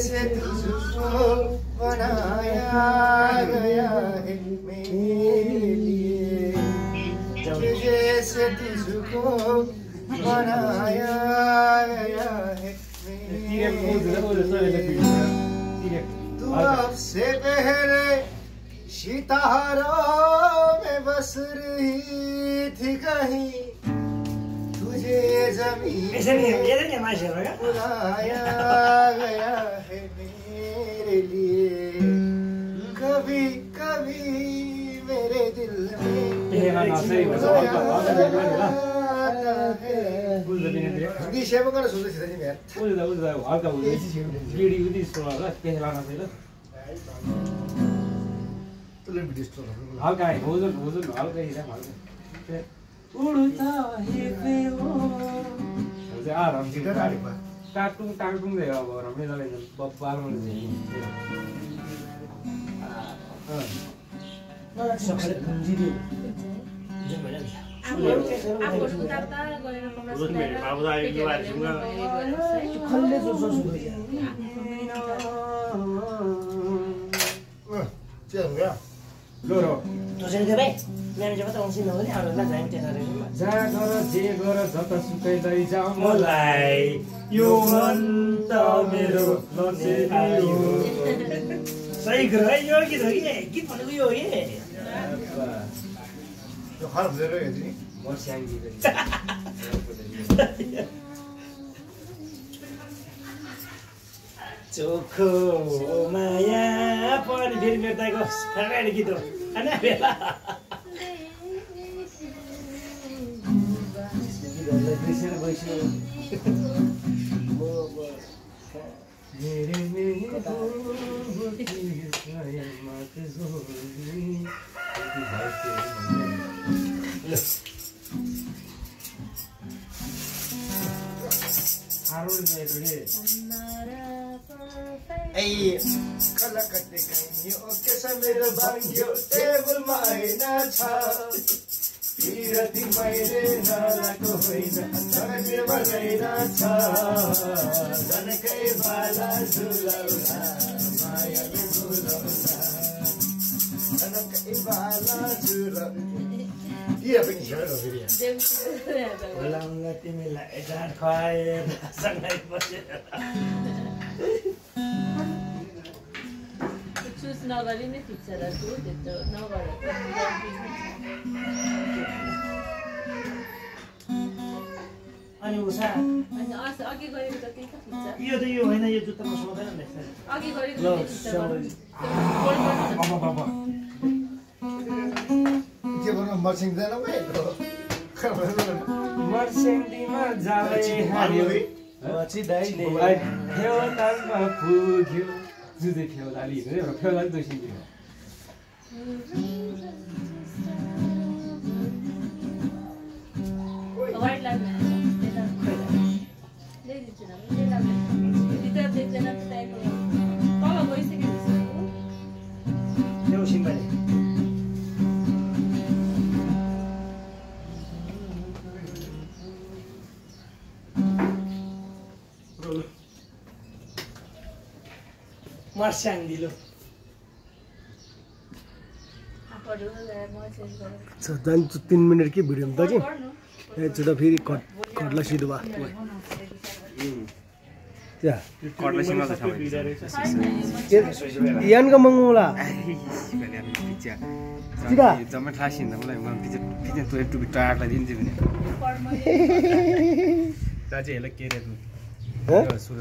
से तुझको बनाया गया है मेरे लिए, तुझे से तुझको बनाया गया है मेरे लिए। तू अब से पहले सितारों में बस रही थी कहीं, तुझे जमीन बुलाया गया है मेरे लिए। कभी कभी मेरे दिल में सेवा गर्न सोच्दैछ नि हल्का है भोजन भोजन हल्का ही हल्का उड़ता है फेरो आराम से टाटुङ टाटुङ दे अब रम्ने जाले बब्बाल मन मलाई सबैले पुन्जिदियो जुन भएन खल्ले जोस जे गर जतासुकै लैजाऊ मलाई यो मन त मेरो नसेरियो। सही गर यो गीत हो कि गीत भनेको यो हो कि यो खराब हुँदैन हेर्नु म स्याङ्गी चोखो माया पनि फेरि मेरो दाइको फेभरेट गीत हो हैन बेला गीतहरुलाई बिर्सेर बस्यो कलकत्ते कहियो के मेरो भाग्यो टेबलमा आइना छ, पिरती मैले नलाको होइन धरतीमा गइना छ, जनकै बाला झुलाउला मायाले झुलाउला जनकै बाला झुलाउला। के पनि खेल्नु फेरि बोलाउँला तिमीलाई ढाड खुवाएर सँगै बसेर चुज नगरी नै ठिक छ र तु त्यस्तो नगर अनि उषा अनि अघि गरेको त त्यही त ठिक छ। यो त यो होइन यो जुत्तामा सुहाउँदैन नि अघि गरेको त ठिक छ। के भन्नु मर्सिङ जान भएको मर्सेन्डीमा जाँदै हाल्यो चिदाइले फेउतालमा पुग्यो जुझे फेउदाली हिँड्यो फेउदाली दुइसिन्थ्यो वाइट लाग्दैन भित्र देख्दैन तल गइसकेको यो सिम्बाले मर्स्याङ दिलो जान्छु 3 मिनट के भिडियो त कि त फेरि कटला सिधो भयो क्या कटलाई सिंगल छ यानका मंगोला जम्मै क्लास हिँड्दा मलाई किचन तो टुबी टाढलाई दिन्छु भने दाजु हेला के रे सुरु